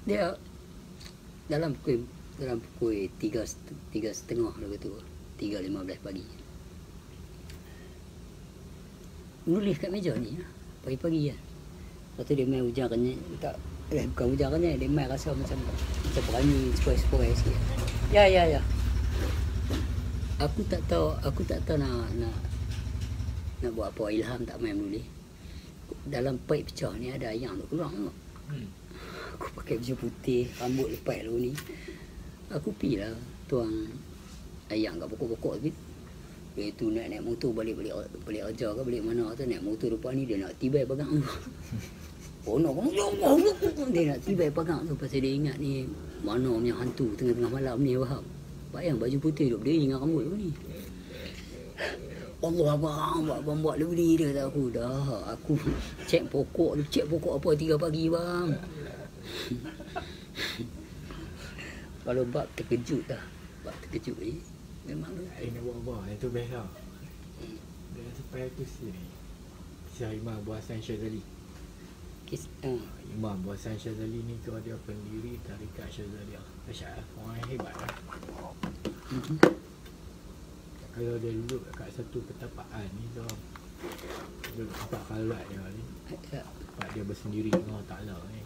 Dia dalam pukul 3.30 begitu, 3.15 pagi. Nulis kat meja ni pagi-pagi kan. Lepas tu dia main ujarkannya, bukan ujarkannya, dia main rasa macam berani sepoi-sepoi sikit. Ya. Aku tak tahu nak buat apa. Ilham tak main menulis. Dalam paip pecah ni ada ayam tu keluar tengok. Aku pakai baju putih, rambut lepas dulu ni. Aku pergi lah tuang ayam kat pokok-pokok tu. Dia tu naik motor balik kerja ke balik mana tu, naik motor depan ni dia nak tibai pegang tu. Dia nak tibai pegang tu pasal dia ingat ni mana punya hantu tengah-tengah malam ni, faham? Bayang baju putih duduk berdiri dengan rambut tu ni. Allah abang buat lebih dia tak aku dah. Aku cek pokok apa 3 pagi bang. Kalau bab terkejut ni memang tu. Nak buat apa? Yang tu best lah. Dia sampai tu sini. Kisah Imam Abu Hassan Syazali. Imam Abu Hassan Syazali ni tu dia pendiri Tarikat Syazaliyah. Dahsyat lah. Orang yang hebat lah. Kalau dia duduk kat satu ketapaan ni tu, dia nampak khalat dia ni. Tempat dia bersendiri dengan Allah Ta'ala ni.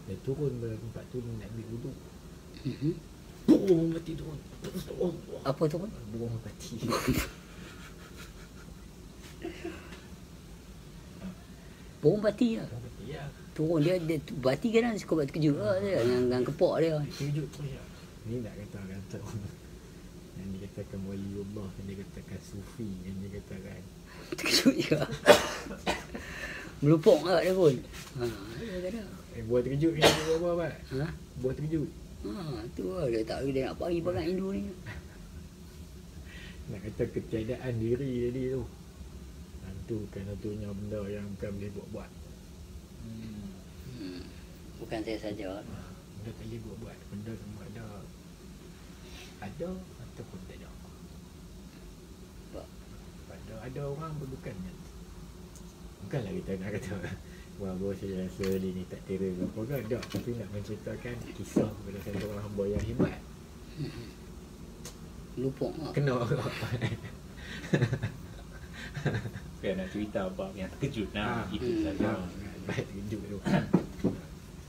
Dia turun pada tempat tu nak ambil wuduk. Burung mati turun. Apa tu kan? Burung mati. Burung bati lah. Burung mati lah. Turun dia bati kan suka buat terkejut lah dia dengan kepok dia. Terkejut tu ya. Ni nak kata yang dikatakan waliullah, yang dikatakan sufi, yang dikatakan Terkejut juga. Melupuk lah dia pun. Dia kata. Buat terkejut ni dia buat apa? Buat terkejut. Tu lah dia tak dia nak pagi pegang Hindu ni. Nak kata ketiadaan diri tadi tu. Itu kan satunya benda yang bukan boleh buat-buat. Bukan saya saja. Benda tak boleh buat-buat. Benda semua ada ataupun tak ada. Ada orang bukannya. Bukanlah kita nak kata wah bos saya rasa dia ni tak kira ke apa kan. Tak, tapi nak menceritakan kisah kepada seorang hamba yang hebat. Lupuk lah. Kena Kan nak cerita apa yang terkejut lah. Itu saja. Baik terkejut tu.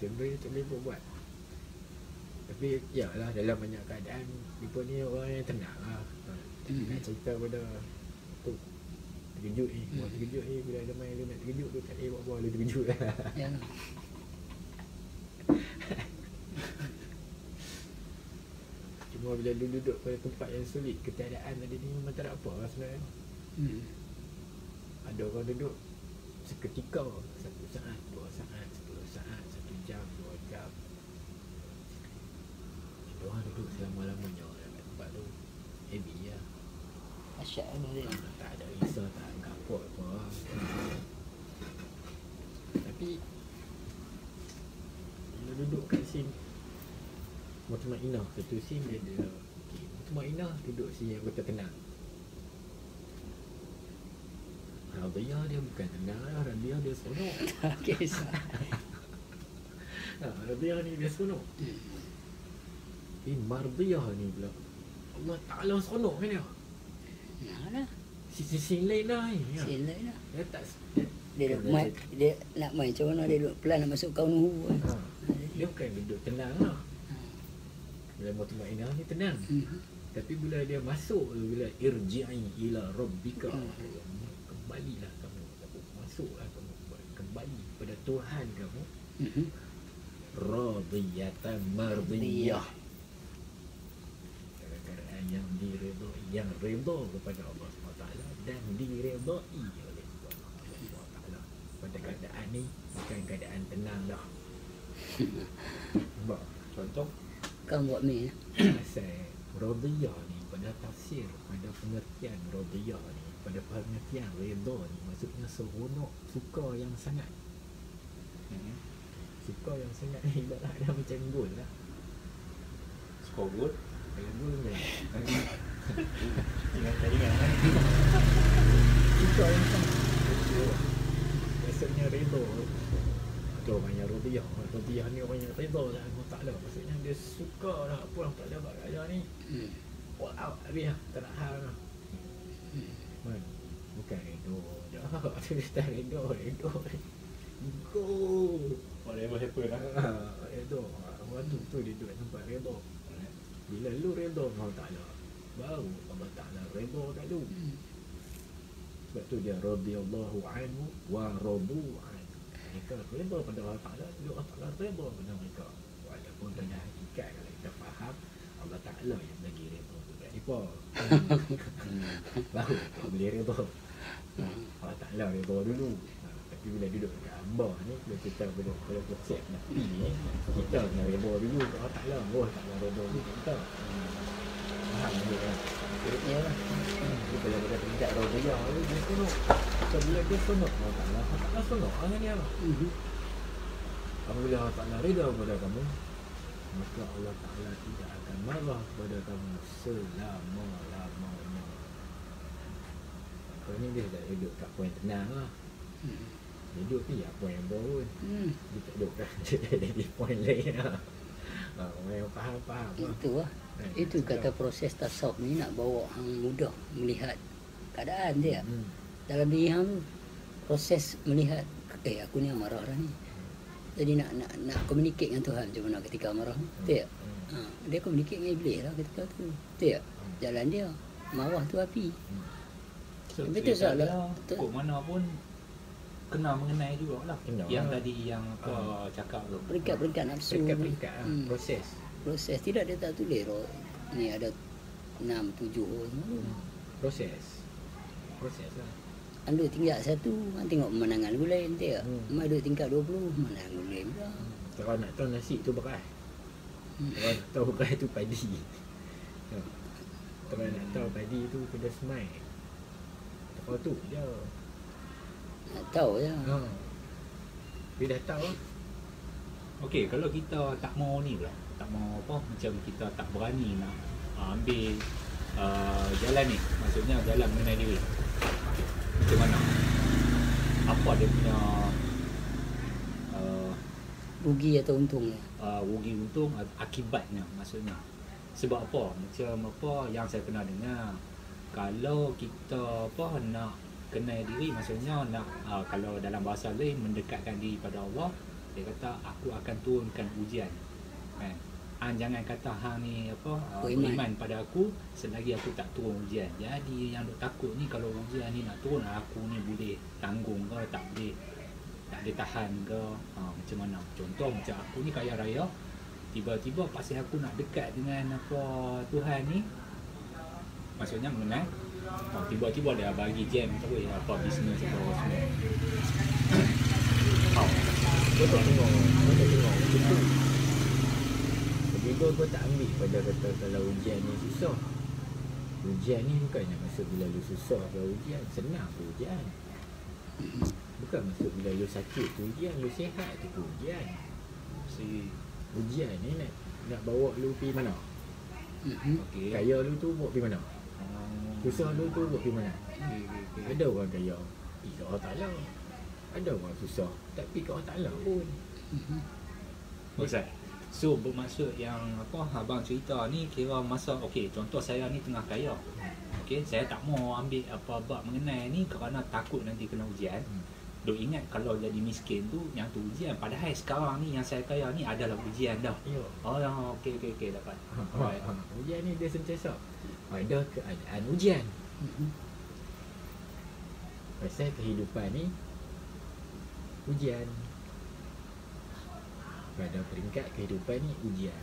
Sebenarnya tak boleh buat. Tapi ya lah dalam banyak keadaan mereka ni orang yang tenang lah. Nak cerita pada tu terkejut ni, buat terkejut ni bila ada main dia nak terkejut tu tak boleh buat apa, dia terkejut lah. Ya. Cuma bila dia duduk pada tempat yang sulit, ketiadaan tadi ni memang tak ada apa lah sebenarnya. Ada orang duduk seketika, 1 saat, 2 saat, 10 saat, 1 jam, 2 jam. Ada orang duduk selama-lamanya dalam tempat tu. Heavy lah. Asyik lah dia. Tak ada risau, tak ada kapot apa. Tapi bila duduk kat sini Mutmainah, satu scene dia ada Mutmainah duduk sini yang betul tenang. Radiyah dia bukan tenang lah, Radiyah dia seronok. Tak kisah. Radiyah ni dia seronok. Tapi Mardiyah ni pula Allah Ta'ala seronok kan dia. Nah lah. Sisi lain lah ni. Sila lah. Dia tak Dia nak main macam mana, dia duduk pelan nak masuk kau Nuhu kan. Dia bukan duduk tenang lah. Bila Mutmainah ni tenang. Tapi bila dia masuk, bila irji'i ila rabbika, kembalilah kamu, masuklah kamu, kembali pada Tuhan kamu. Radiyatan mardiyah, keadaan yang diredai, yang redha kepada Allah SWT dan diredai oleh Allah SWT. Pada keadaan ni bukan keadaan tenang dah. Nampak? Contoh Kau buat main. Asal radiyah ni pada tafsir, pada pengertian radiyah ni, pada pengertian redha ni, maksudnya seronok, suka yang sangat. Suka yang sangat ni ibarat dah macam gol lah. Skor gol. Kalau gol ni Ingat. suka yang sangat. Maksudnya redha. tu orang yang Rodiah. Rodiah ni orang yang redha lah Allah Ta'ala. Maksudnya dia suka lah apa Allah Ta'ala buat kat dia ni. Wow, habis lah. Tak nak hal lah. Man, bukan redha dah. Dia tak redha. Go. Whatever happen lah. Redha. Orang tu dia duduk tempat redha. Bila lu redha Allah Ta'ala, baru Allah Ta'ala redha kat lu. Sebab tu dia radhiyallahu anhu wa radu anhu. Mereka redha pada Allah Ta'ala, Allah Ta'ala redha pada mereka. Walaupun pada hakikat kalau kita faham, Allah Ta'ala yang bagi redha tu kat mereka. Baru kita boleh redha. Allah Ta'ala redha dulu. Tapi bila duduk dekat hamba ni, bila kita boleh konsep Nabi ni, kita kena redha dulu kat Allah Ta'ala. Allah Ta'ala redha dulu kat kita. Faham dia kan? Ya lah. Dia kalau dia tidak Rodiah tu, dia sonok. So bila dia sonok Allah Ta'ala sonok dengan dia lah. Apabila Allah Ta'ala redha kepada kamu, maka Allah Ta'ala tidak akan marah kepada kamu selama-lamanya. Kau ni dia tak duduk kat poin tenang lah. Dia duduk ni apa yang baru. Dia tak duduk kat di poin lain lah. Orang yang faham-faham lah. Itu lah. Itu kata proses tasawuf ni nak bawa hang mudah melihat keadaan dia. Dalam diri hang tu proses melihat aku ni yang marah dah ni. Jadi nak communicate dengan Tuhan macam mana ketika marah. Betul tak? Dia communicate dengan iblis lah ketika tu. Betul tak? Jalan dia marah tu api. So, betul salah. Kok mana pun kena mengenai jugalah. Yang tadi yang apa cakap tu. Peringkat-peringkat nafsu. Peringkat-peringkat lah. Proses Tidak dia tak tulis ni ada 6, 7 Proses lah. Anda tingkat 1, tengok pemandangan lagu lain tak? Mai duduk tingkat 20, pemandangan lagu lain pula. Kalau nak tahu nasi tu beras. Kalau nak tahu beras tu padi. Kalau nak tahu padi tu kena semai. Kalau tu je. Nak tahu je. Dia dah tahu lah. Okey, kalau kita tak mau ni pula, tak mau apa, macam kita tak berani nak ambil jalan ni, maksudnya jalan mengenai diri. Macam mana? Apa dia punya Rugi atau untungnya? rugi untung akibatnya, maksudnya. Sebab apa? Macam apa yang saya pernah dengar, kalau kita apa nak kenal diri, maksudnya nak kalau dalam bahasa lain mendekatkan diri pada Allah, dia kata aku akan turunkan ujian. Kan? Jangan kata hang ni apa beriman pada aku selagi aku tak turun ujian. Jadi yang duk takut ni kalau ujian ni nak turun, aku ni boleh tanggung ke tak boleh, tak boleh tahan ke, macam mana. Contoh macam aku ni kaya raya, tiba-tiba pasal aku nak dekat dengan apa Tuhan ni, maksudnya mengenal, tiba-tiba dia bagi jam tu apa bisnes apa semua. Kau tak tengok macam tu. Begitu kau tak ambil pada kata kalau ujian ni susah. Ujian ni bukannya maksud bila lu susah ke ujian, senang tu ujian. Bukan maksud bila lu sakit tu ujian, lu sihat tu ujian. Si ujian ni nak bawa lu pergi mana? Okey. Kaya lu tu bawa pergi mana? Susah lu tu bawa pergi mana? Ada orang kaya pergi ke Allah Ta'ala. Ada orang susah tapi ke Allah Ta'ala pun. Ustaz. So bermaksud yang apa abang cerita ni kira masa okey, contoh saya ni tengah kaya. Okey, saya tak mau ambil apa bab mengenai ni kerana takut nanti kena ujian. Duk ingat kalau jadi miskin tu yang tu ujian, padahal sekarang ni yang saya kaya ni adalah ujian dah. Ya. Oh okey dapat. Alright. Ujian ni dia sentiasa ada keadaan ujian. Pasal kehidupan ni ujian. Pada peringkat kehidupan ni ujian.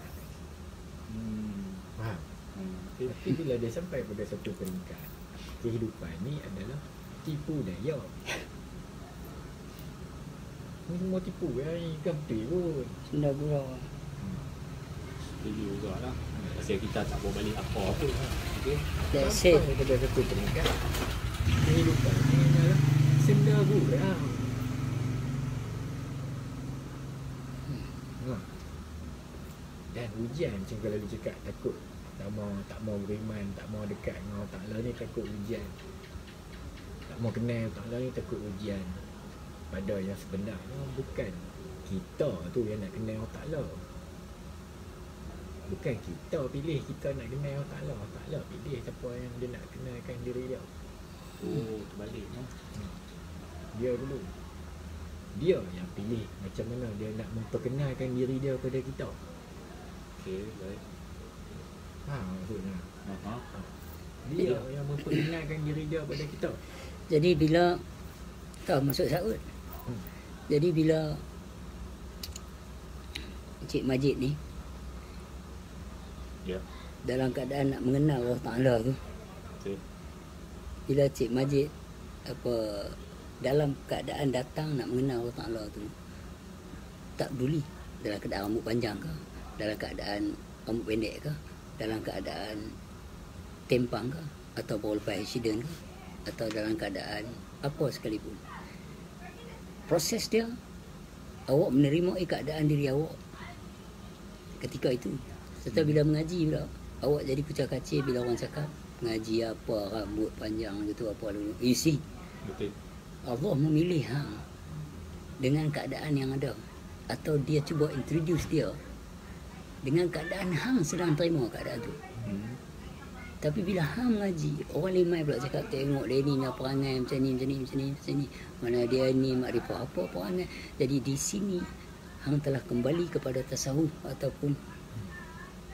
Faham? Tapi bila dia sampai pada satu peringkat, kehidupan ni adalah tipu daya. Ni semua tipu ya, ni kan betul pun. Senda gurau. Setuju juga lah. Pasal kita tak bawa balik apa pun. Okey. That's it. Sampai pada satu peringkat, kehidupan ni adalah senda gurau. Dan ujian macam kalau dia cakap takut tak mau beriman, tak mau dekat dengan Allah Ta'ala ni takut ujian. Tak mau kenal Allah Ta'ala ni takut ujian. Pada yang sebenarnya bukan kita tu yang nak kenal Allah Ta'ala. Bukan kita pilih kita nak kenal Allah Ta'ala. Allah Ta'ala pilih siapa yang dia nak kenalkan diri dia. Oh, terbalik no? Dia dulu. Dia yang pilih macam mana dia nak memperkenalkan diri dia kepada kita. Okey, baik. Maksudnya. Aha. Dia yang memperkenalkan diri dia kepada kita. Jadi bila tahu masuk Saud. Jadi bila Cik Majid ni Ya. dalam keadaan nak mengenal Allah Ta'ala tu, Betul. bila Cik Majid dalam keadaan datang nak mengenal Allah Ta'ala tu, tak peduli dalam keadaan rambut panjang ke, dalam keadaan rambut pendek ke, dalam keadaan tempang ke, atau baru lepas accident ke, atau dalam keadaan apa sekalipun, proses dia, awak menerima keadaan diri awak ketika itu. Serta bila mengaji pula, awak jadi kucak kacir bila orang cakap mengaji apa, rambut panjang gitu apa dulu. You see, Betul. Allah memilih hang dengan keadaan yang ada, atau dia cuba introduce dia dengan keadaan hang sedang terima keadaan tu. Tapi bila hang mengaji, orang lemai pula cakap tengok dia ni nak perangai macam ni, macam ni, macam ni, macam ni. Mana dia ni makrifah apa perangai. Jadi di sini hang telah kembali kepada tasawuf ataupun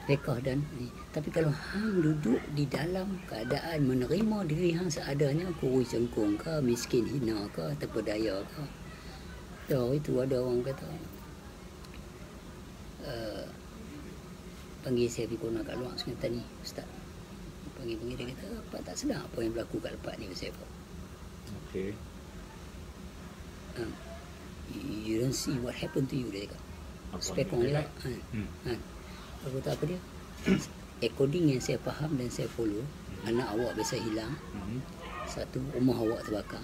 fiqh dan ni. Tapi kalau hang duduk di dalam keadaan menerima diri hang seadanya, kurus cengkung ke, miskin hina ke, terpedaya ke. So itu ada orang kata panggil saya pergi kona kat luar Sungai Tani, Ustaz. Panggil dia kata, apa tak sedar apa yang berlaku kat lepas ni pasal apa. Okey. You don't see what happened to you, dia cakap. Spekong dia. Aku tak apa dia. According yang saya faham dan saya follow, anak awak biasa hilang. Satu, rumah awak terbakar.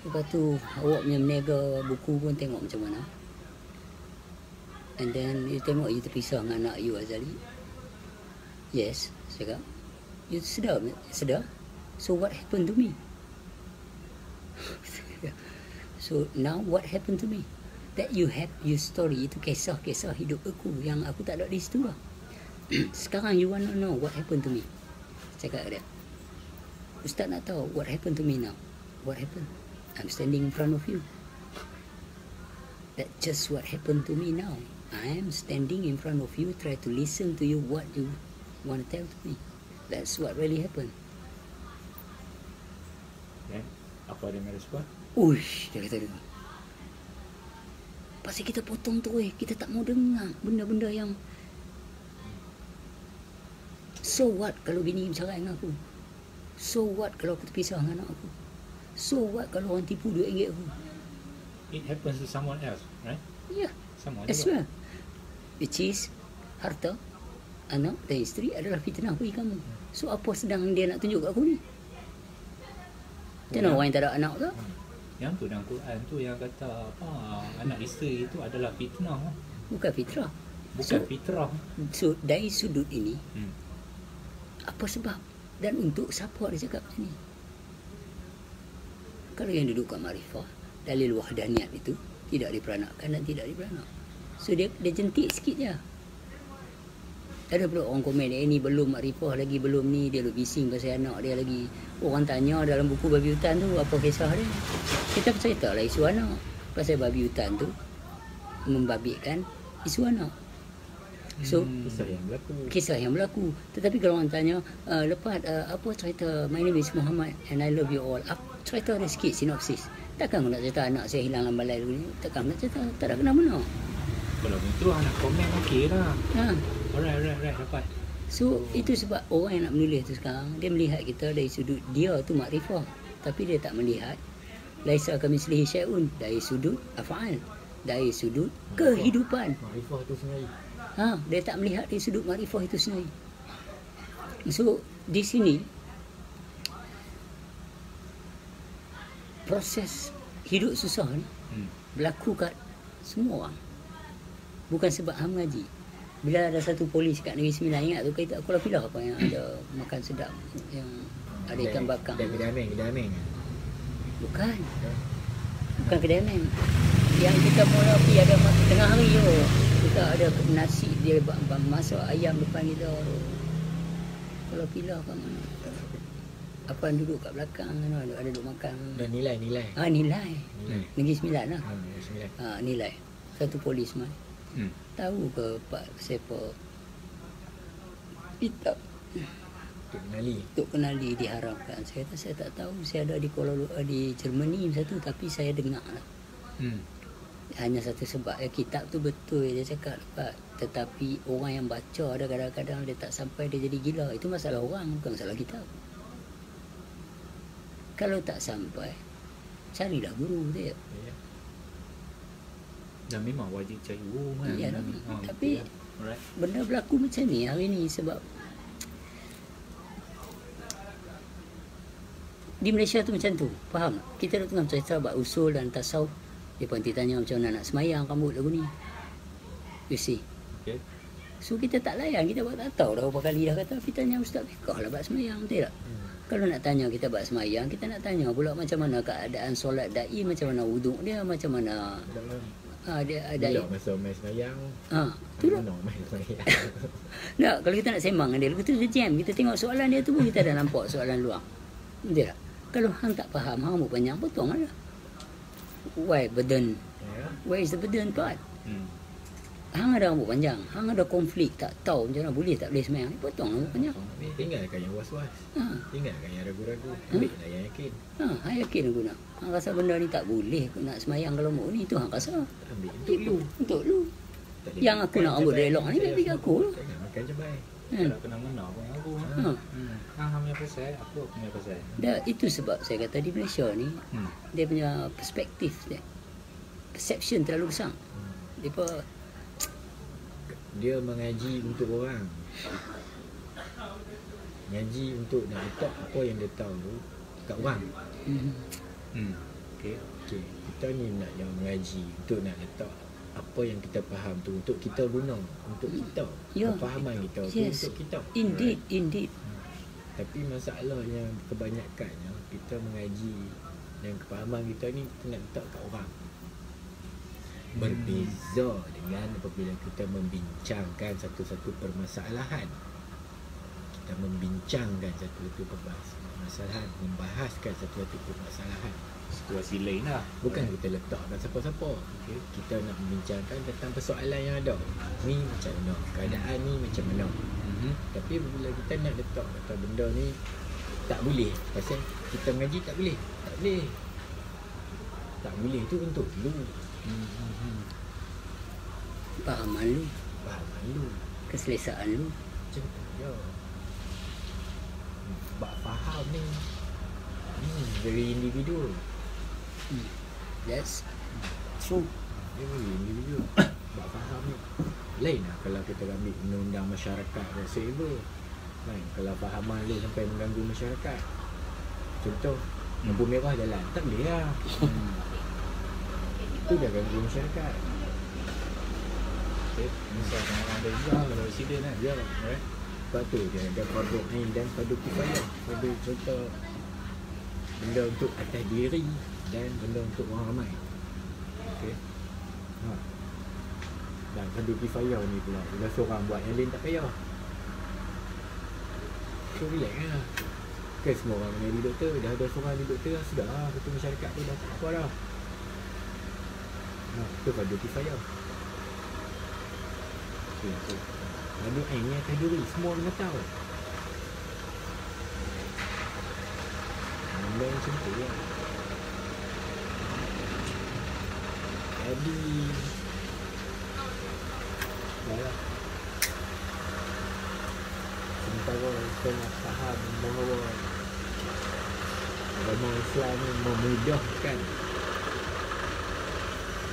Lepas tu awak punya meniaga buku pun tengok macam mana. And then you tengok you terpisah dengan anak you Azali. Yes, saya cakap. You sedar? So what happened to me? So now what happened to me? That you have your story, itu kisah-kisah hidup aku yang aku tak ada di situ lah. Sekarang you want to know what happened to me? Cakap dia, Ustaz nak tahu what happened to me now. What happened? I'm standing in front of you. That's just what happened to me now. I am standing in front of you, try to listen to you what you want to tell to me. That's what really happened. Then, apa dia merespon? Uish, dia kata dia. Pasal kita potong tu kita tak mau dengar benda-benda yang so what kalau bini bercerai dengan aku? So what kalau aku terpisah dengan anak aku? So what kalau orang tipu RM2 aku? It happens to someone else, right? Ya, Sama as well. Which is harta, anak dan isteri adalah fitnah bagi kamu. So apa sedang dia nak tunjuk kat aku ni? Macam mana orang yang tak ada anak tu? Yang tu dalam Quran tu yang kata apa, anak isteri itu adalah fitnah. Bukan fitrah. Bukan fitrah. So dari sudut ini, apa sebab dan untuk siapa dia cakap macam ni? Kalau yang duduk kat makrifah, dalil wahdaniyat itu tidak diperanakkan dan tidak diperanak. So dia jentik sikit je. Ada pula orang komen dia ni belum makrifah lagi, belum ni, dia duk bising pasal anak dia lagi. Orang tanya dalam buku babi hutan tu apa kisah dia. Kita bercerita lah isu anak. Pasal babi hutan tu membabitkan isu anak. So kisah yang berlaku. Tetapi kalau orang tanya lepas apa cerita My name is Muhammad and I love you all, cerita dia sikit sinopsis. Takkan aku nak cerita anak saya hilang dalam balai dulu ni. Takkan nak cerita, tak ada kena-mena. Kalau itu anak komen okey lah. Alright, dapat. So itu sebab orang yang nak menulis tu sekarang, dia melihat kita dari sudut dia tu makrifah, tapi dia tak melihat laisa kamitslihi syai'un, dari sudut af'al, dari sudut kehidupan. Makrifah tu sendiri. Dia tak melihat dari sudut makrifah itu sendiri. So di sini proses hidup susah ni berlaku kat semua orang. Bukan sebab hang mengaji. Bila ada satu polis kat Negeri Sembilan, ingat tu kita Kuala Pilah apa yang ada makan sedap yang ada ikan bakar. Kedai ameng. Bukan kedai ameng. Yang kita mula pergi ada tengah hari tu. Kita ada nasi dia masak ayam depan kita tu. Kalau pilah kat mana? Apa yang duduk kat belakang tu ada duduk makan. Dan nilai. Nilai. Nilai. Negeri Sembilan lah. 9. Nilai. Satu polis mai. Tahu ke Pak siapa? Kita Tok Kenali diharapkan. Saya kata saya tak tahu. Saya ada di di Germany satu tapi saya dengar lah. Hanya satu sebab kitab tu betul dia cakap Pak. Tetapi orang yang baca ada kadang-kadang dia tak sampai dia jadi gila. Itu masalah orang bukan masalah kitab. Kalau tak sampai carilah guru dia. Dan memang wajib cari guru kan. Ya, tapi alright. benda berlaku macam ni hari ni sebab di Malaysia tu macam tu, faham tak? Kita dah tengah cerita buat usul dan tasawuf. Dia pun tanya macam mana nak semayang rambut lagu ni. You see. Okay. So kita tak layan, kita buat tak tahu dah berapa kali dah kata, kita tanya Ustaz Fiqah lah buat semayang, betul tak? Kalau nak tanya kita buat semayang, kita nak tanya pula macam mana keadaan solat da'i, macam mana wuduk dia, macam mana dia ada masa main semayang. Tu lah. Main semayang. Tak, kalau kita nak sembang dengan dia, kita jam, kita tengok soalan dia tu pun kita dah nampak soalan luar. Betul tak? Kalau hang tak faham, hang rambut panjang, potong lah. Why burden? Where is the burden part? Hang ada rambut panjang, hang ada konflik, tak tahu macam mana boleh tak boleh semayang, potong rambut panjang. Tinggalkan yang was-was. Tinggalkan yang ragu-ragu. Ambillah yang yakin. Hang yakin aku nak. Hang rasa benda ni tak boleh aku nak semayang kalau mau ni, tu hang rasa. Ambil untuk lu. Untuk lu. Yang aku nak rambut dia elok ni bagi aku. Jangan makan cabai. Kalau kena menang pun aku. Hang punya pasal, aku punya pasal. Dah, itu sebab saya kata di Malaysia ni dia punya perspektif dia, perception terlalu besar. Dia mengaji untuk orang. Mengaji untuk nak letak apa yang dia tahu kat orang. Okay. Kita ni nak yang mengaji untuk nak letak apa yang kita faham tu untuk kita guna, untuk kita. Kefahaman kita tu untuk kita. Indeed. Tapi masalahnya kebanyakannya kita mengaji dan kefahaman kita ni kita nak letak kat orang. Berbeza dengan apabila kita membincangkan satu-satu permasalahan. Kita membincangkan satu-satu permasalahan, membahaskan satu-satu permasalahan. Situasi lain lah. Bukan kita letakkan siapa-siapa. Kita nak membincangkan tentang persoalan yang ada. Ni macam mana, keadaan ni macam mana. Tapi bila kita nak letak kata benda ni tak boleh, pasal kita mengaji tak boleh. Tak boleh tu untuk lu. Fahaman lu, keselesaan lu. Macam tu je. Sebab faham ni very individual. That's true. Dia very individual. Sebab faham ni lain lah kalau kita ambil undang-undang masyarakat whatsoever. Lain kalau fahaman lu sampai mengganggu masyarakat. Contoh lampu merah jalan, tak boleh lah. Itu dah ganggu masyarakat. Misalkan orang ada juga kalau residen kan. Ya, sebab tu dia ada fardu ain dan fardu kifayah. Fardu contoh benda untuk atas diri dan benda untuk orang ramai. Okey. Dan fardu kifayah ni pula bila seorang buat yang lain tak payah. So relax lah. Kan semua orang jadi doktor, dah ada seorang jadi doktor dah sudah lah. Betul masyarakat tu dah tak apa dah. Itu fardu kifayah. Fardu ain ni atas diri, semua kena tahu. Benda macam tu lah. Jadi yalah, sementara kita nak faham bahawa agama Islam ni memudahkan.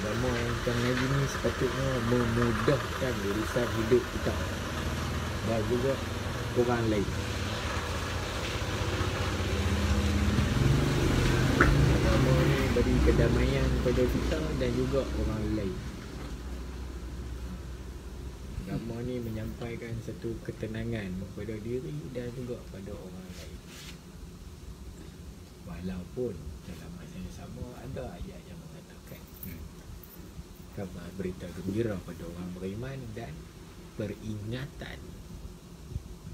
Agama yang kita mengaji ni sepatutnya memudahkan urusan hidup kita dan juga orang lain. Agama ni beri kedamaian kepada kita dan juga orang lain. Agama ni menyampaikan satu ketenangan kepada diri dan juga pada orang lain. Walaupun dalam masa yang sama ada ayat yang mengatakan khabar berita gembira pada orang beriman dan peringatan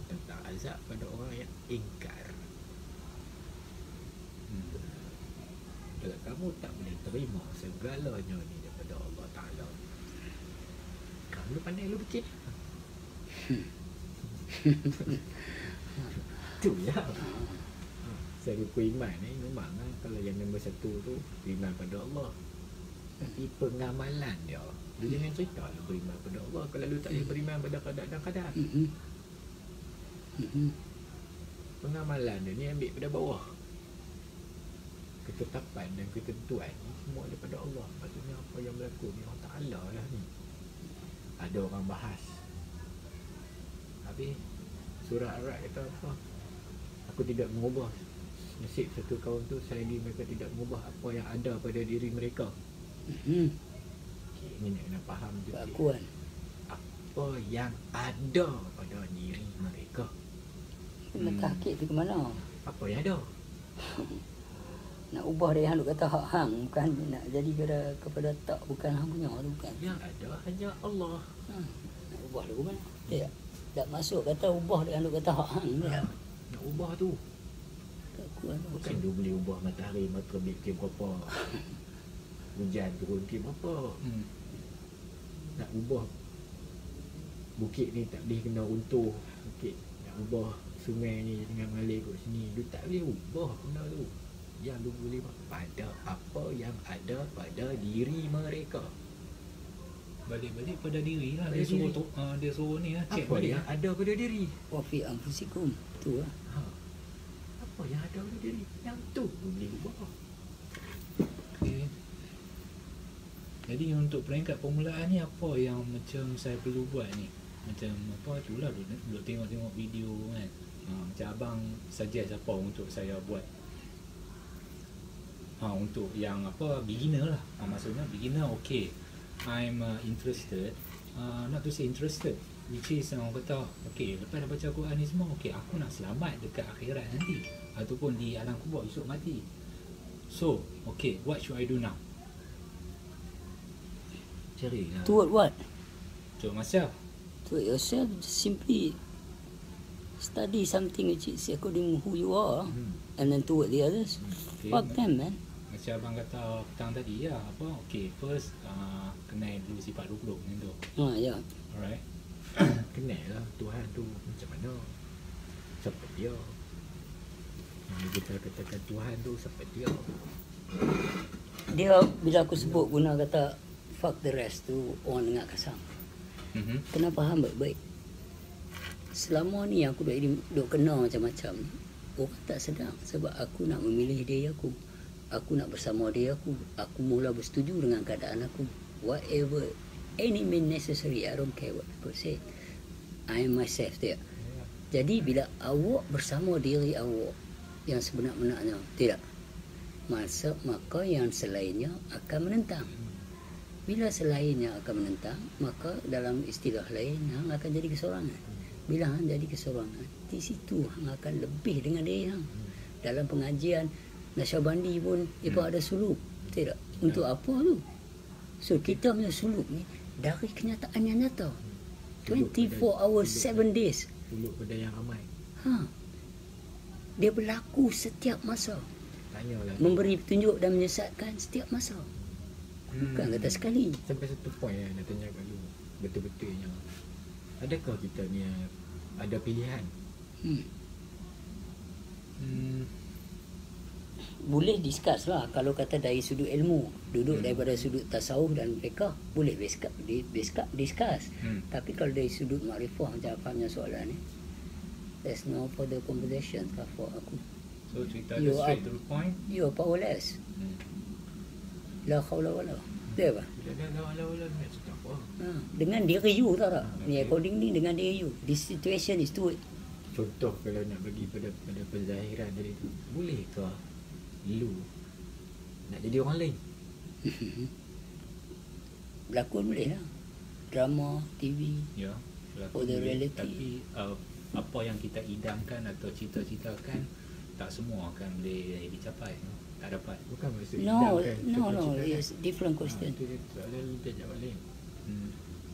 tentang azab pada orang yang ingkar. Kalau kamu tak boleh terima segalanya ni daripada Allah Ta'ala, kamu pandai lu bikin. Tu lah. Serupa iman ni memang lah, kalau yang nombor satu tu beriman pada Allah. Tapi pengamalan dia, dia jangan cerita lu beriman pada Allah kalau lu tak boleh beriman pada qada dan qadar. Pengamalan dia ni ambil pada bawah. Ketetapan dan ketentuan ni semua daripada Allah. Maksudnya apa yang berlaku ni Allah Ta'ala lah ni. Ada orang bahas, habis surah Ar-Ra'd kata apa? Aku tidak mengubah nasib satu kaum tu selagi mereka tidak mengubah apa yang ada pada diri mereka. Okay, ini nak kena faham tu. Keakuan. Apa yang ada pada diri mereka. Nak tahqiq tu ke mana? Apa yang ada? Nak ubah dia hang duk kata hak hang, bukan nak jadi kepada tak, bukan hang punya tu, bukan. Yang ada hanya Allah. Nak ubah dia ke mana? Dia tak masuk kata ubah dia hang duk kata hak hang dia. Nak ubah tu Keakuan tu. bukan dia boleh ubah matahari terbit ke berapa, hujan turun ke berapa. Nak ubah bukit ni tak boleh kena runtuh bukit, nak ubah sungai ni dengan mengalir kat sini, dia tak boleh ubah benda tu. Yang lu boleh buat pada apa yang ada pada diri mereka. Balik-balik pada diri lah. Pada Dia suruh diri. dia suruh ni lah, cek Apa balik yang lah. ada pada diri? Wa fi anfusikum. Tu lah. Apa yang ada pada diri? Yang tu boleh ubah. Okay. Jadi untuk peringkat permulaan ni, apa yang macam saya perlu buat ni? Macam apa tu lah, duduk tengok-tengok video kan. Macam abang suggest apa untuk saya buat? Untuk yang apa, beginner lah. Maksudnya beginner okay, I'm interested, not to say interested, which is orang kata okay, lepas dah baca Quran ni semua, okay, aku nak selamat dekat akhirat nanti ataupun di alam kubur esok mati. So okay, what should I do now? Carilah. Toward what? So myself, To yourself, simply study something which is according who you are, and then toward the others. okay, Fuck them, man. macam abang kata petang tadi ya, apa okay, first kenal dulu sifat rukuk macam tu. Ya. Alright. Kenal lah Tuhan tu macam mana, siapa dia. Yang kita katakan Tuhan tu siapa dia. Dia bila aku sebut guna kata fuck the rest tu, orang dengar kasar. Kena faham baik-baik. Selama ni aku duk kena macam-macam, orang tak sedar sebab aku nak memilih diri aku. Aku nak bersama diri aku. Aku mula bersetuju dengan keadaan aku. Whatever, any mean necessary, I don't care what people say. I am myself there. Jadi bila awak bersama diri awak yang sebenar-benarnya, tidak, maka yang selainnya akan menentang. Bila selainnya akan menentang, maka dalam istilah lain hang akan jadi kesorangan. Bila hang jadi kesorangan, di situ hang akan lebih dengan diri hang. Dalam pengajian Nasyabandi pun dia pun ada suluk, tidak? Untuk apa tu? So kita punya suluk ni dari kenyataan yang nyata. 24 hours 7 days. Suluk pada yang ramai. Dia berlaku setiap masa. Tanyalah. Memberi petunjuk dan menyesatkan setiap masa. Bukan kata sekali. Sampai satu point nak tanya kat lu, betul-betulnya adakah kita ni ada pilihan? Boleh discuss lah. Kalau kata dari sudut ilmu, duduk daripada sudut tasawuf dan fiqh, boleh discuss. Tapi kalau dari sudut makrifah macam apanya soalan ni, there's no further conversation lah for aku. So cerita dia straight to the point. You are powerless. La khawla wala. Dia apa? Bila dah lawa-lawa nak cakap apa? Dengan diri you, tahu tak? Ni according ni dengan diri you. This situation is to it. Contoh kalau nak bagi pada penzahiran tadi tu, bolehkah lu nak jadi orang lain? Berlakon boleh lah. Drama, TV. Ya, For the reality. Tapi apa yang kita idamkan atau cita-citakan, tak semua akan boleh dicapai. Tak dapat. Bukan maksud No, idam kan. no, no, Cita-cita it's different kan. question. Itu dia soalan dia jawab lain.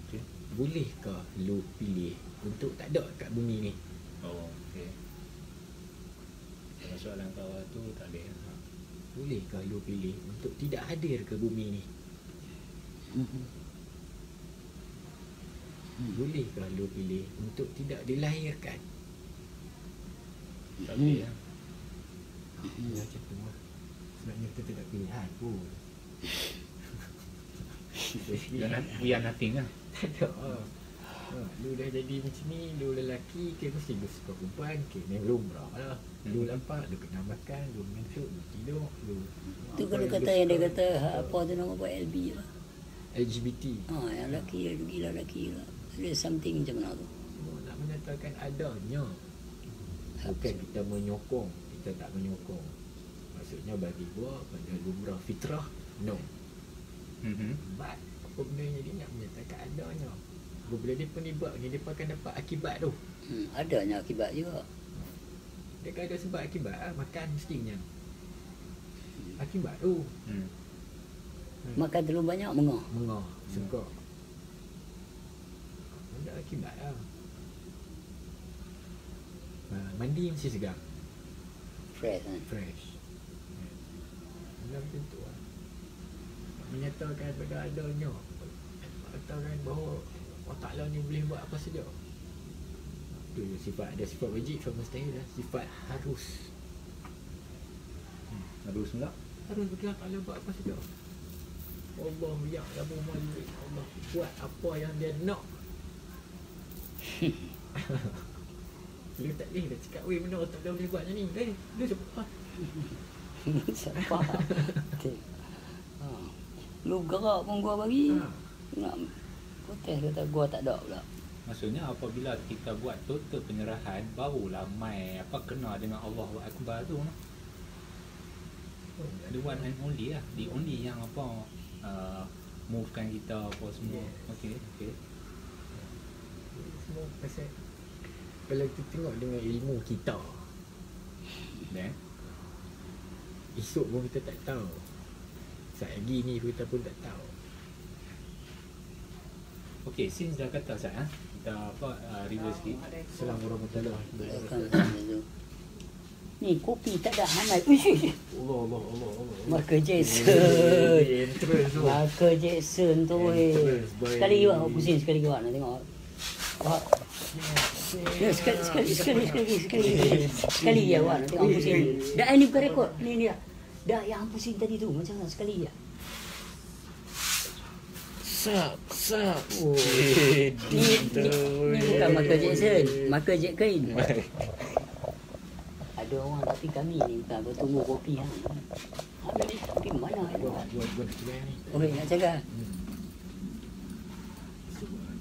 Okay. Bolehkah lu pilih untuk tak ada kat bumi ni? Oh, okay. Kalau soalan kau tu tak boleh. Bolehkah lu pilih untuk tidak hadir ke bumi ni? Bolehkah lu pilih untuk tidak dilahirkan? Tak boleh lah. Ya macam tu lah. Sebenarnya kita tidak pilihan pun. We are nothing lah. Tak ada lah. Lu dah jadi macam ni, lu lelaki, ke mesti lu suka perempuan, ke ni lumrah lah. Lu lapar, lu kena makan, lu mengantuk, lu tidur, lu... Tu kalau kata yang dia kata apa tu nama buat LB lah. LGBT. Yang lelaki gila lelaki lah. Ada something macam mana tu. Semua nak menyatakan adanya. Bukan kita menyokong, kita tak menyokong. Maksudnya bagi gua, pada lumrah fitrah, no. But, apa benda yang dia nak menyatakan adanya. Bila dia penibat ni, dia akan dapat akibat tu. Adanya akibat juga. Dia kan ada sebab akibat lah. Makan mesti kenyang. Akibat tu. Makan terlalu banyak mengah. Mengah, segak. Ada akibat lah. Mandi mesti segar. Fresh kan. Fresh. Benda macam tu lah. Menyatakan pada adanya. Mengatakan bahawa Allah Ta'ala ni boleh buat apa saja. Tu sifat, ada sifat wajib, sifat mustahil lah. Sifat harus. Harus pula. Harus bagi Allah Ta'ala buat apa saja. Allah ya'lamu ma yurid. Allah buat apa yang dia nak. Lu tak boleh dah cakap, weh benda Allah Ta'ala boleh buat macam ni. Lu siapa? Siapa? Okay. Lu gerak pun gua bagi. Nak protes kata gua tak ada pula. Maksudnya apabila kita buat total penyerahan, barulah mai apa kena dengan Allahu Akbar tu. The one and only lah. The only yang apa movekan kita apa semua. Okay. Semua pasal kalau kita tengok dengan ilmu kita, Then esok pun kita tak tahu. Lagi ni kita pun tak tahu. okay, since dah kata Ustaz kita apa reverse sikit. Assalamualaikum warahmatullahi wabarakatuh. Belakang ni kopi tak ada hangat. Uish. Allah. Michael Jackson. Entrance tu. Michael Jackson tu weh. Entrance, boy. Sekali juga aku pusing sekali juga nak tengok. Sekali ya awak nak tengok pusing. Dah ni bukan rekod. Ni dah. Dah yang pusing tadi tu macam mana sekali ya. Sak. Oh. Ni bukan Michael Jackson. Michael Jackson. Ada orang tapi kami ni bukan bertunggu kopi hang. Ada ni kopi mana ni? Buat nak cuba ni. Okey nak cakap.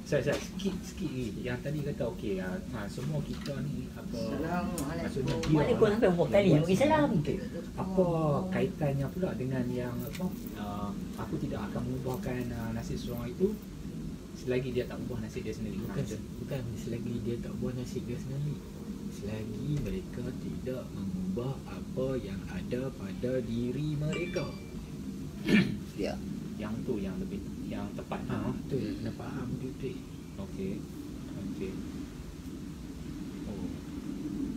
Saya sikit lagi. Yang tadi kata okey semua kita ni apa maksudnya dia Waalaikumsalam sampai berapa kali bagi salam. apa kaitannya pula dengan yang apa aku tidak akan mengubahkan nasib seorang itu selagi dia tak ubah nasib dia sendiri. Bukan selagi dia tak buat nasib dia sendiri. Selagi mereka tidak mengubah apa yang ada pada diri mereka. Ya. Yang tu yang lebih yang tepat. Tu yang kena faham dia. Okey. Oh.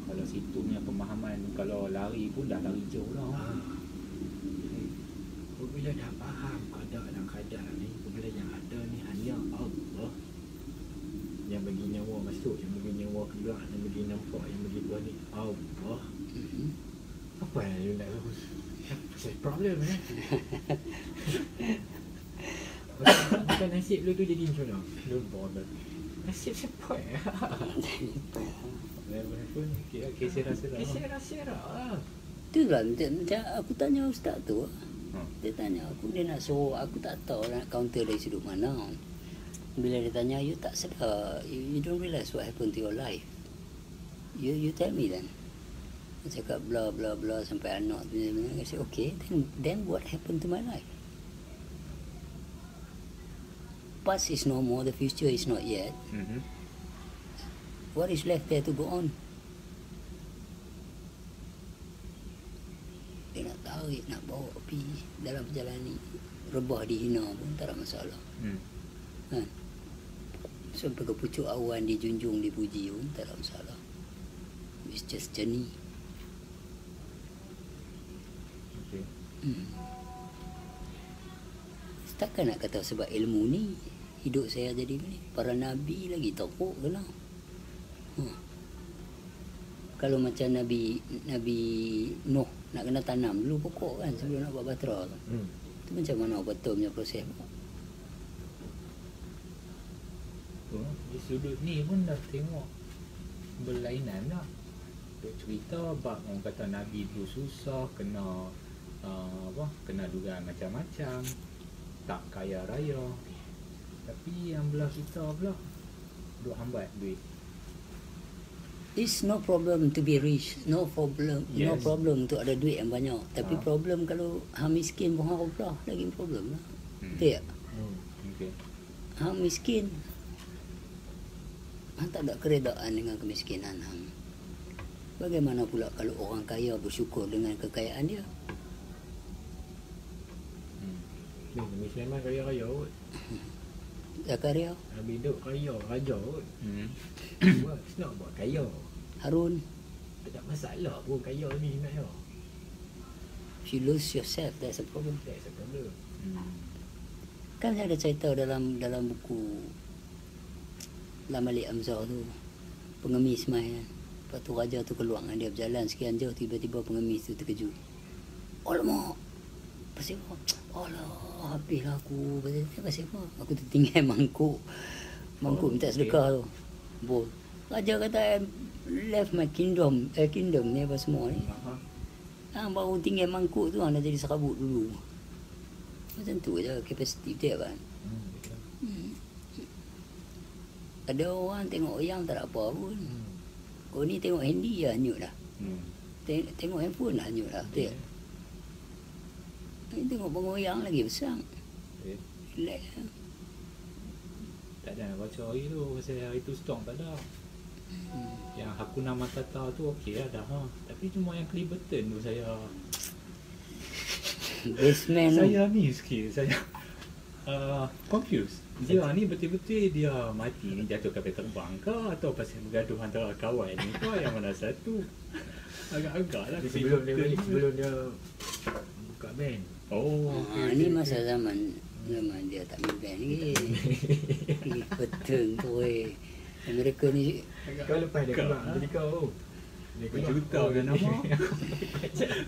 Kalau situ punya pemahaman kalau lari pun dah lari jauh lah. Bila dah faham keadaan ni, bila yang ada ni hanya Allah yang bagi nyawa masuk, yang bagi nyawa keluar, yang bagi nampak, yang bagi buat ni Allah. Apa yang you nak pasal problem bukan nasib lu tu jadi macam mana? Don't bother. Nasib siapa Kisah rasa lah. Tu lah macam aku tanya ustaz tu. Dia tanya aku, dia nak suruh aku tak tahu nak counter dari sudut mana. Bila dia tanya, you tak sedar, you don't realise what happened to your life. You tell me then. Dia cakap bla bla bla sampai anak tu. I say okay, then what happened to my life? Past is no more, the future is not yet. What is left there to go on? Dia nak tahu tarik nak bawa pergi dalam perjalanan ni, rebah dihina pun tak ada masalah. Kan? Sampai ke pucuk awan dijunjung, dipuji pun tak ada masalah. It's just journey. Okay. Takkan nak kata sebab ilmu ni hidup saya jadi ni. Para nabi lagi teruk ke lah. Kalau macam Nabi Nuh nak kena tanam dulu pokok kan sebelum nak buat batera tu. Tu macam mana betul punya proses. Di sudut ni pun dah tengok berlainan dah. Duk cerita bab orang kata Nabi dulu susah, kena kena dugaan macam-macam, tak kaya raya. Tapi yang belah kita pula duk hambat duit. It's no problem to be rich, no problem Yes. untuk ada duit yang banyak. Tapi problem kalau hang miskin pun hang pula lagi problem lah. Betul tak? Okay. Hang miskin, hang tak ada keredaan dengan kemiskinan hang. Bagaimana pula kalau orang kaya bersyukur dengan kekayaan dia? Nabi Sulaiman kaya-kaya kot. Zakaria, Nabi Daud kaya, raja kot. Nak buat kaya. Harun, Tak ada masalah pun kaya ni nak ya. if you lose yourself, that's a problem. That's a problem. Kan saya ada cerita dalam buku Lamalik Amzah tu, pengemis mai kan. Lepas tu raja tu keluar dengan dia berjalan sekian jauh, tiba-tiba pengemis tu terkejut. Alamak, pasal apa? Alah, habislah aku. Pasal apa? Aku tertinggal mangkuk minta sedekah tu. Bol. Raja kata, I left my kingdom ni apa semua ni. Baru tinggal mangkuk tu, dah jadi serabut dulu. Macam tu je kapasiti dia kan. Ada orang tengok yang tak ada apa pun. Kau ni tengok handy dah hanyut dah. Tengok handphone dah hanyut dah. Betul tak? Ni tengok pengoyang lagi besar. Relax lah. Tak ada nak baca hari tu pasal hari tu stok tak ada. Yang Hakuna Matata tu okey lah dah. Tapi cuma yang Clibberton tu saya Basement tu. saya ni sikit saya confused. Dia ni betul-betul dia mati ni jatuh kapal terbang ke atau pasal bergaduh antara kawan ni ke yang mana satu? Agak-agak lah. Sebelum dia balik, sebelum dia buka band. Oh, Ni masa zaman dia tak main band ni. Betul tu Amerika ni. Kau lepas dia keluar jadi kau. Dia kau cerita kan nama?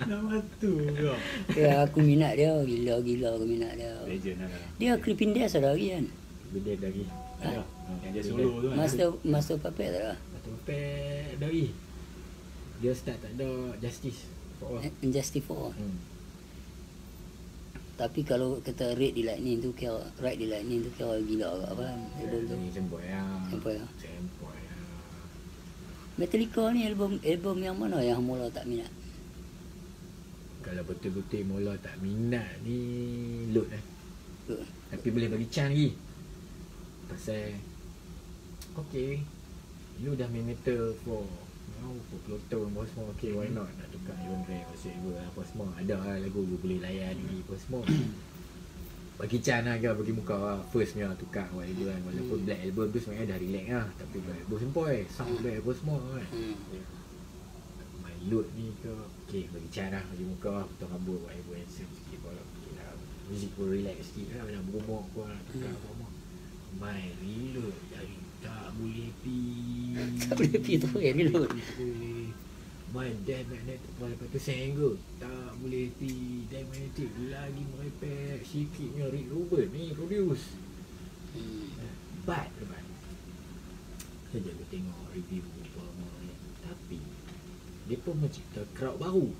Nama tu ke? Ya, aku minat dia. Gila aku minat dia. Legend lah. Dia Creeping Death ada lagi kan? Benda dari. Ada. Yang dia solo tu kan. Master Puppet tak ada? Atau pet dari. Dia start tak ada justice for all. Injustice for All. Tapi kalau kata Ride the Lightning tu kira gila agak apa kan? Album tu. Ni sempoi lah. Sempoi lah. Sempoi lah. Metallica ni album yang mana yang mula tak minat? Kalau betul-betul mula tak minat ni load lah. Load. Tapi boleh bagi chance lagi. Pasal okay, you dah main metal for 40 tahun apa semua. Okay, why not nak tukar genre whatever apa semua. Ada lah lagu you boleh layan ni apa semua. Bagi chance lah ke, bagi muka lah. First punya tukar whatever kan. Walaupun Black Album tu sebenarnya dah relax lah. Tapi Black Album sempoi, sound Black apa semua kan. My load ni ke, okay bagi chance lah. Bagi muka lah, potong rambut whatever handsome sikit pun. Okay lah, music pun relax sikit lah. Nak berumur pun nak tukar apa semua. My reload dari tak boleh pi. Tak boleh pergi tu reload. My damn magnetic. Lepas tu single tak boleh pi. Damn magnetic lagi merepek. Sikitnya Rick Rubin ni produce. But saja aku tengok review apa ni. Tapi dia pun mencipta crowd baru.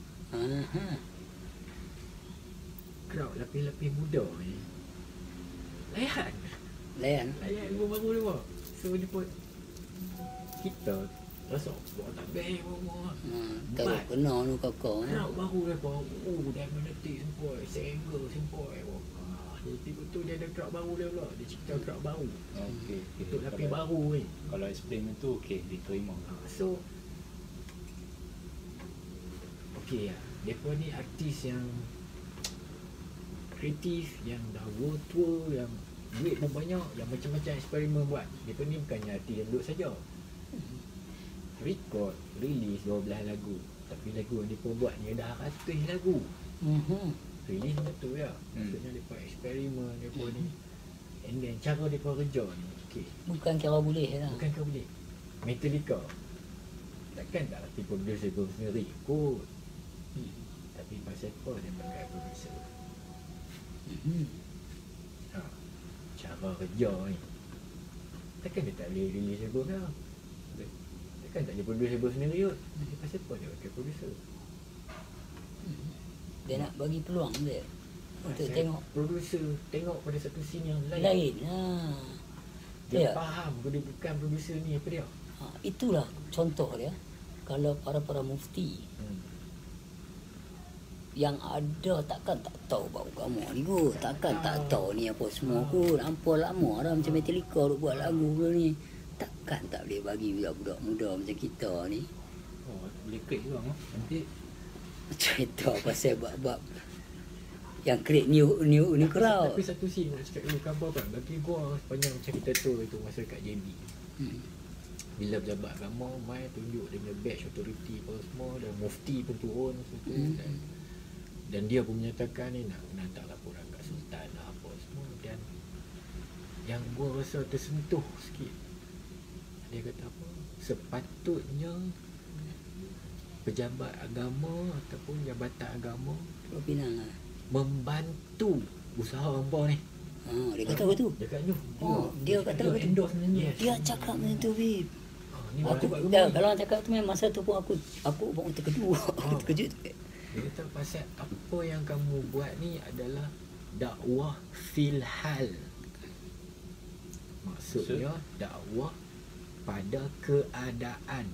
Crowd lapis-lapis muda ni. Layan album baru dia buat. So dia pun kita rasa buat tak baik semua. Tahu kena nu kakak. Crowd baru dia pun. Dah menetik sempoi. Single sempoi. Jadi betul dia ada crowd baru dia pula. Dia cipta crowd baru. Okey. Untuk lapis baru ni. Kalau explain tu okey, diterima. So okay lah. Dia pun ni artis yang kreatif, yang dah world tour, yang duit pun banyak, yang macam-macam eksperimen buat. Dia pun ni bukannya artis yang duduk saja. Record, release 12 lagu. Tapi lagu yang dia pun buat ni dah 100 lagu. Release betul ya. Maksudnya dia pun eksperimen, dia pun ni. And then cara dia pun kerja ni, okay. Bukan kira boleh lah. Bukan kau boleh. Metallica takkan tak latih producer kau sendiri kot. Tapi pasal apa dia pakai producer? Ha, cara kerja ni. Takkan dia tak boleh release album dah. Takkan tak boleh produce album sendiri kot. Tapi pasal apa dia pakai producer? Dia nak bagi peluang dia untuk Pasal tengok producer tengok pada satu scene yang lain. lain. Ha. Dia Ya. faham kalau dia bukan producer ni apa dia. Itulah contoh dia. Kalau para mufti yang ada takkan tak tahu bau kamu ni kot. Takkan tak tahu ni apa semua kot. Ampun lama dah macam Metallica duk buat lagu pula ni. Takkan tak boleh bagi budak-budak muda macam kita ni Oh, boleh klik juga ah. Nanti cerita pasal bab-bab yang create new crowd. tapi satu scene nak cakap dulu khabar kan. Bagi gua sepanjang cerita tu itu masa kat JB. Bila pejabat agama mai tunjuk dia punya badge authority apa semua, dan mufti pun turun masa tu, dan dia pun menyatakan ni nak hantar laporan kat sultan lah apa semua. Dan yang gua rasa tersentuh sikit, dia kata apa, sepatutnya pejabat agama ataupun jabatan agama Pulau Pinang lah. membantu usaha hangpa ni. Dia kata begitu. Dia kata Dia kata begitu. endorse sebenarnya. Dia cakap macam tu, Bib. Ni Aku buat kalau orang cakap tu memang masa tu pun aku pun terkejut. Aku terkejut. Dia kata pasal apa yang kamu buat ni adalah dakwah fil hal. Maksudnya dakwah pada keadaan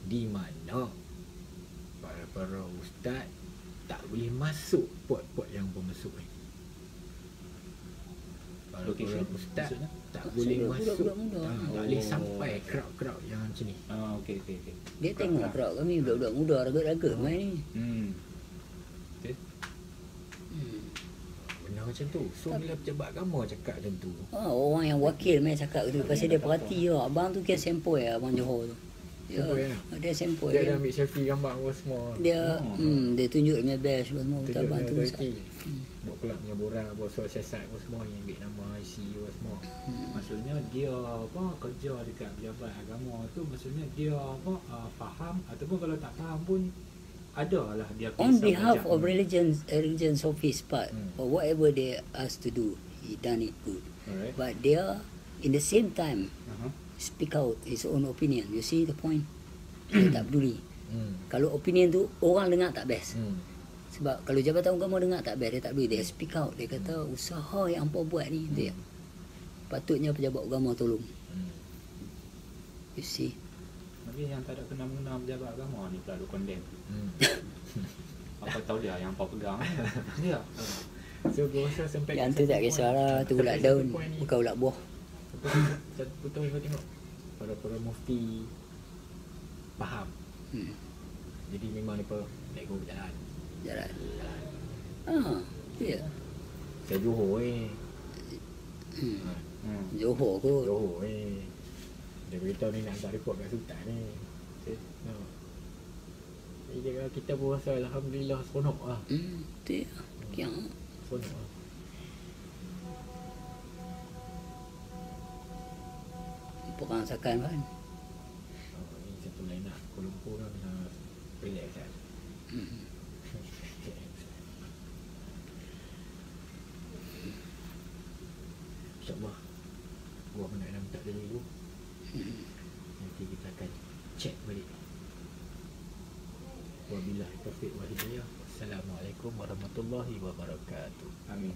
di mana para ustaz tak boleh masuk pot-pot yang bermasuk ni. Para Location ustaz maksudnya? tak boleh masuk. Budak-budak muda. Tak boleh sampai crowd-crowd yang macam ni. Okey. Dia tengok crowd kami budak-budak muda raga-raga main ni. Okey. Benar macam tu. So bila pejabat agama cakap macam tu, Orang yang wakil main cakap tu pasal dia perhati lah. Abang tu kira sempoi lah abang Johor tu. Sempoi lah? Dia sempoi. dia dah ambil selfie gambar apa semua. Dia dia tunjuk dia punya badge apa semua. Tunjuk Kita abang dia tu authority. Buat kelab punya borang, buat surat siasat apa semua yang ambil nama IC apa semua. Maksudnya dia apa kerja dekat pejabat agama tu, maksudnya dia apa faham ataupun kalau tak faham pun adalah dia on kisah behalf macam of religions of his part, or whatever they asked to do, he done it good. Alright. But they are in the same time Uh-huh. speak out his own opinion. You see the point? Dia tak peduli. Hmm. Kalau opinion tu orang dengar tak best. Hmm. Sebab kalau jabatan agama dengar tak best, dia tak peduli. Dia speak out. Dia kata usaha yang hampa buat ni dia patutnya pejabat agama tolong. You see? Tapi yang tak ada kena-mengena pejabat agama ni pula condemn. Hmm. Apa tahu dia yang apa pegang. Dia. So gua rasa sampai Yang tu tak kisahlah. Tu ulat daun. Bukan ulat buah. Satu betul kau tengok para mufti faham. Jadi memang mereka let go jalan. Jalan. Ya. Saya Johor Johor kot. Johor dia beritahu ni nak hantar report kat sultan ni. Jadi kita pun rasa alhamdulillah seronok lah. Tu ya. Kiang. Seronok lah. Perang sakan kan. Ni satu lain lah. Kuala Lumpur kan relax kan. InsyaAllah gua pun nak minta dia dulu. Nanti kita akan check balik. Wabillahi taufiq wal hidayah. Assalamualaikum warahmatullahi wabarakatuh. Amin.